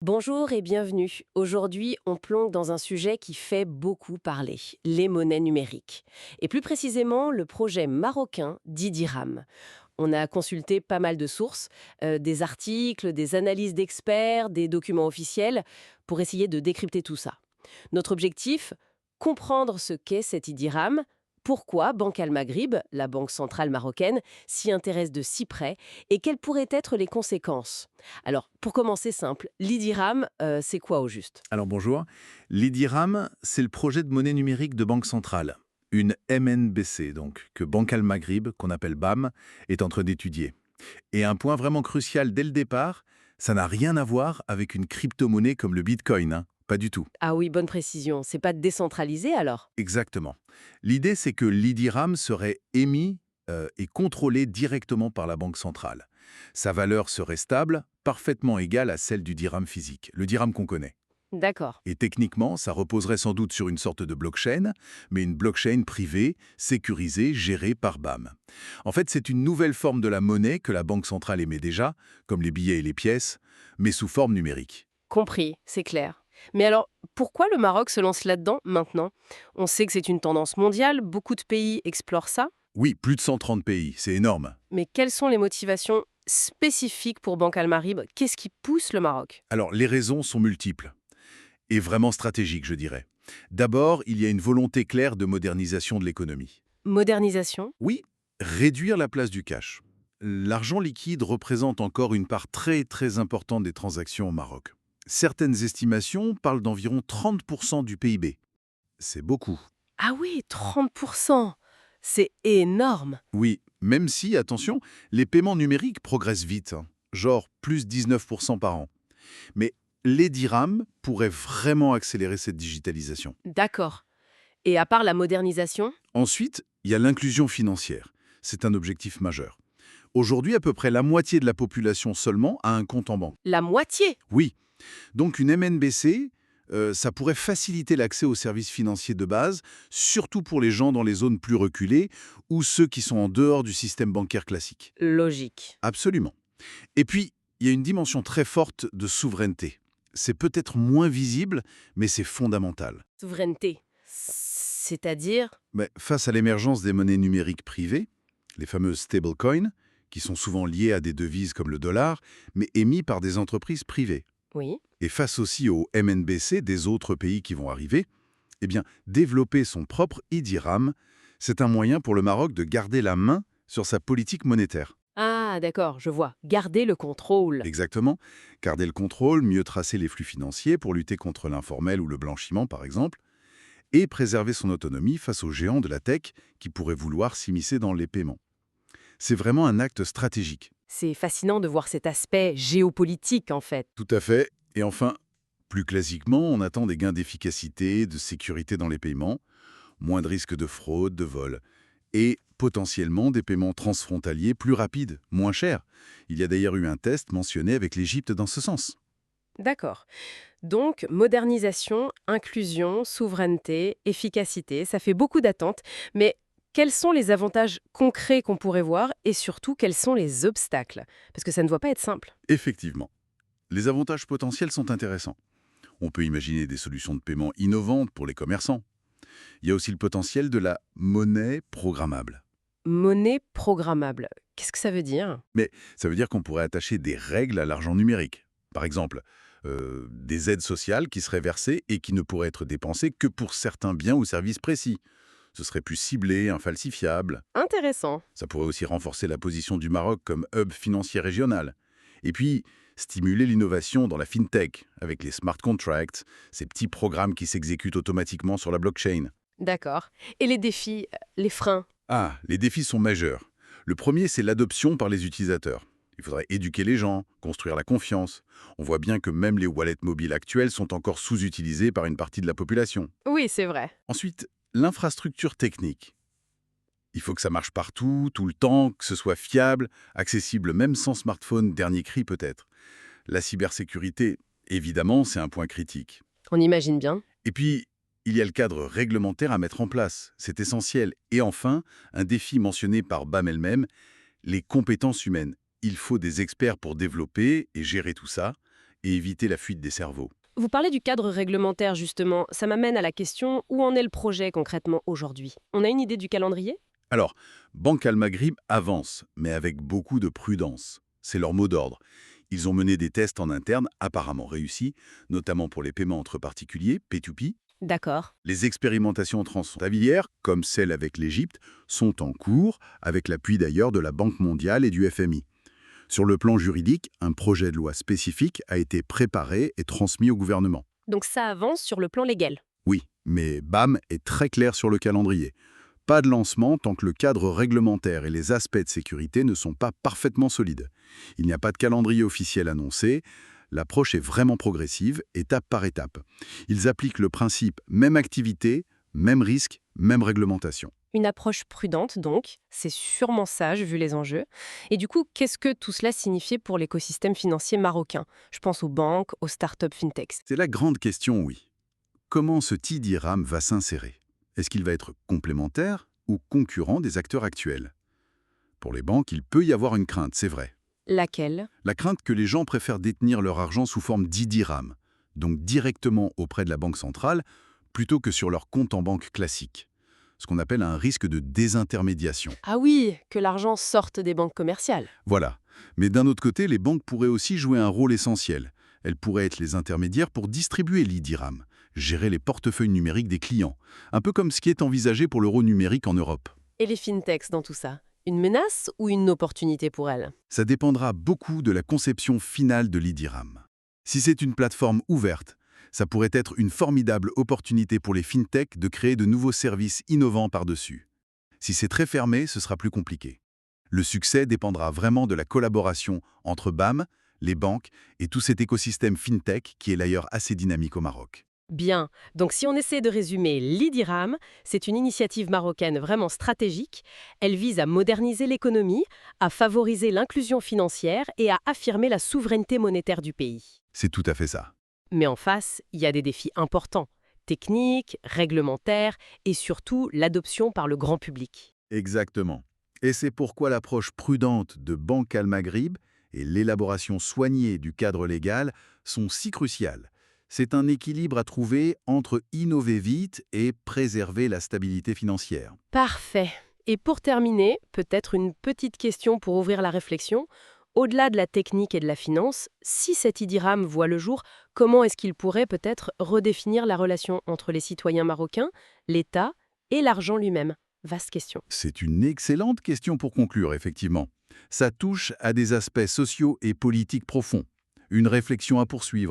Bonjour et bienvenue. Aujourd'hui, on plonge dans un sujet qui fait beaucoup parler, les monnaies numériques. Et plus précisément, le projet marocain d'Idiram. On a consulté pas mal de sources, des articles, des analyses d'experts, des documents officiels, pour essayer de décrypter tout ça. Notre objectif, comprendre ce qu'est cet Idiram, pourquoi Banque Al Maghrib, la banque centrale marocaine, s'y intéresse de si près et quelles pourraient être les conséquences. Alors, pour commencer simple, l'Idiram, c'est quoi au juste? Alors bonjour. L'IDIRAM, c'est le projet de monnaie numérique de Banque centrale. Une MNBC, donc, que Banque Al Maghrib, qu'on appelle BAM, est en train d'étudier. Et un point vraiment crucial dès le départ, ça n'a rien à voir avec une crypto-monnaie comme le Bitcoin, hein. Pas du tout. Ah oui, bonne précision. C'est pas décentralisé alors? Exactement. L'idée, c'est que l'IDIRAM serait émis et contrôlé directement par la Banque centrale. Sa valeur serait stable, parfaitement égale à celle du dirham physique, le dirham qu'on connaît. D'accord. Et techniquement, ça reposerait sans doute sur une sorte de blockchain, mais une blockchain privée, sécurisée, gérée par BAM. En fait, c'est une nouvelle forme de la monnaie que la Banque centrale émet déjà, comme les billets et les pièces, mais sous forme numérique. Compris, c'est clair. Mais alors, pourquoi le Maroc se lance là-dedans maintenant? On sait que c'est une tendance mondiale, beaucoup de pays explorent ça, Oui, plus de 130 pays, c'est énorme. mais quelles sont les motivations spécifiques pour Banque Al Maghrib? Qu'est-ce qui pousse le Maroc? Alors, les raisons sont multiples, et vraiment stratégiques, je dirais. D'abord, il y a une volonté claire de modernisation de l'économie. Modernisation? Oui, réduire la place du cash. L'argent liquide représente encore une part très très importante des transactions au Maroc. Certaines estimations parlent d'environ 30% du PIB. C'est beaucoup. Ah oui, 30%. C'est énorme. Oui, même si, attention, les paiements numériques progressent vite, hein, genre plus 19% par an. Mais les dirhams pourraient vraiment accélérer cette digitalisation. D'accord. Et à part la modernisation? Ensuite, il y a l'inclusion financière. C'est un objectif majeur. Aujourd'hui, à peu près la moitié de la population seulement a un compte en banque. La moitié? Oui, donc une MNBC, ça pourrait faciliter l'accès aux services financiers de base, surtout pour les gens dans les zones plus reculées ou ceux qui sont en dehors du système bancaire classique. Logique. Absolument. Et puis, il y a une dimension très forte de souveraineté. C'est peut-être moins visible, mais c'est fondamental. Souveraineté. C'est-à-dire? Mais face à l'émergence des monnaies numériques privées, les fameuses stablecoins, qui sont souvent liées à des devises comme le dollar, mais émis par des entreprises privées. Oui. Et face aussi aux MNBC des autres pays qui vont arriver, eh bien, développer son propre IDIRAM, c'est un moyen pour le Maroc de garder la main sur sa politique monétaire. Ah, d'accord, je vois. Garder le contrôle. Exactement. Garder le contrôle, mieux tracer les flux financiers pour lutter contre l'informel ou le blanchiment, par exemple, et préserver son autonomie face aux géants de la tech qui pourraient vouloir s'immiscer dans les paiements. C'est vraiment un acte stratégique. C'est fascinant de voir cet aspect géopolitique, en fait. Tout à fait. Et enfin, plus classiquement, on attend des gains d'efficacité, de sécurité dans les paiements, moins de risques de fraude, de vol, et potentiellement des paiements transfrontaliers plus rapides, moins chers. Il y a d'ailleurs eu un test mentionné avec l'Égypte dans ce sens. D'accord. Donc, modernisation, inclusion, souveraineté, efficacité, ça fait beaucoup d'attentes. Mais quels sont les avantages concrets qu'on pourrait voir et surtout quels sont les obstacles? Parce que ça ne doit pas être simple. Effectivement, les avantages potentiels sont intéressants. On peut imaginer des solutions de paiement innovantes pour les commerçants. Il y a aussi le potentiel de la monnaie programmable. Monnaie programmable. Qu'est-ce que ça veut dire? Mais ça veut dire qu'on pourrait attacher des règles à l'argent numérique. Par exemple, des aides sociales qui seraient versées et qui ne pourraient être dépensées que pour certains biens ou services précis. Ce serait plus ciblé, infalsifiable. Intéressant. Ça pourrait aussi renforcer la position du Maroc comme hub financier régional. Et puis, stimuler l'innovation dans la fintech, avec les smart contracts, ces petits programmes qui s'exécutent automatiquement sur la blockchain. D'accord. Et les défis, les freins? Ah, les défis sont majeurs. Le premier, c'est l'adoption par les utilisateurs. Il faudrait éduquer les gens, construire la confiance. On voit bien que même les wallets mobiles actuels sont encore sous-utilisés par une partie de la population. Oui, c'est vrai. Ensuite, l'infrastructure technique. Il faut que ça marche partout, tout le temps, que ce soit fiable, accessible même sans smartphone, dernier cri peut-être. La cybersécurité, évidemment, c'est un point critique. On imagine bien. Et puis, il y a le cadre réglementaire à mettre en place, c'est essentiel. Et enfin, un défi mentionné par BAM elle-même, les compétences humaines. Il faut des experts pour développer et gérer tout ça, et éviter la fuite des cerveaux. Vous parlez du cadre réglementaire, justement. Ça m'amène à la question, où en est le projet concrètement aujourd'hui? On a une idée du calendrier? Alors, Banque Al Maghrib avance, mais avec beaucoup de prudence. C'est leur mot d'ordre. Ils ont mené des tests en interne apparemment réussis, notamment pour les paiements entre particuliers, P2P. D'accord. Les expérimentations transfrontalières, comme celle avec l'Égypte, sont en cours, avec l'appui d'ailleurs de la Banque mondiale et du FMI. Sur le plan juridique, un projet de loi spécifique a été préparé et transmis au gouvernement. Donc ça avance sur le plan légal. Oui, mais BAM est très clair sur le calendrier. Pas de lancement tant que le cadre réglementaire et les aspects de sécurité ne sont pas parfaitement solides. Il n'y a pas de calendrier officiel annoncé. L'approche est vraiment progressive, étape par étape. Ils appliquent le principe même activité, même risque, même réglementation. Une approche prudente, donc. C'est sûrement sage, vu les enjeux. Et du coup, qu'est-ce que tout cela signifiait pour l'écosystème financier marocain? Je pense aux banques, aux startups fintechs. C'est la grande question, oui. Comment ce TD-RAM va s'insérer? Est-ce qu'il va être complémentaire ou concurrent des acteurs actuels? Pour les banques, il peut y avoir une crainte, c'est vrai. Laquelle? La crainte que les gens préfèrent détenir leur argent sous forme d'IDIRAM, donc directement auprès de la banque centrale, plutôt que sur leur compte en banque classique. Ce qu'on appelle un risque de désintermédiation. Ah oui, que l'argent sorte des banques commerciales. Voilà. Mais d'un autre côté, les banques pourraient aussi jouer un rôle essentiel. Elles pourraient être les intermédiaires pour distribuer l'IDIRAM, gérer les portefeuilles numériques des clients, un peu comme ce qui est envisagé pour l'euro numérique en Europe. Et les fintechs dans tout ça? Une menace ou une opportunité pour elles? Ça dépendra beaucoup de la conception finale de l'IDIRAM. Si c'est une plateforme ouverte, ça pourrait être une formidable opportunité pour les fintechs de créer de nouveaux services innovants par-dessus. Si c'est très fermé, ce sera plus compliqué. Le succès dépendra vraiment de la collaboration entre BAM, les banques et tout cet écosystème fintech qui est d'ailleurs assez dynamique au Maroc. Bien. Donc si on essaie de résumer, l'IDIRAM, c'est une initiative marocaine vraiment stratégique. Elle vise à moderniser l'économie, à favoriser l'inclusion financière et à affirmer la souveraineté monétaire du pays. C'est tout à fait ça. Mais en face, il y a des défis importants, techniques, réglementaires et surtout l'adoption par le grand public. Exactement. Et c'est pourquoi l'approche prudente de Banque Al Maghrib et l'élaboration soignée du cadre légal sont si cruciales. C'est un équilibre à trouver entre innover vite et préserver la stabilité financière. Parfait. Et pour terminer, peut-être une petite question pour ouvrir la réflexion. Au-delà de la technique et de la finance, si cet IDIRAM voit le jour, comment est-ce qu'il pourrait peut-être redéfinir la relation entre les citoyens marocains, l'État et l'argent lui-même? Vaste question. C'est une excellente question pour conclure, effectivement. Ça touche à des aspects sociaux et politiques profonds. Une réflexion à poursuivre.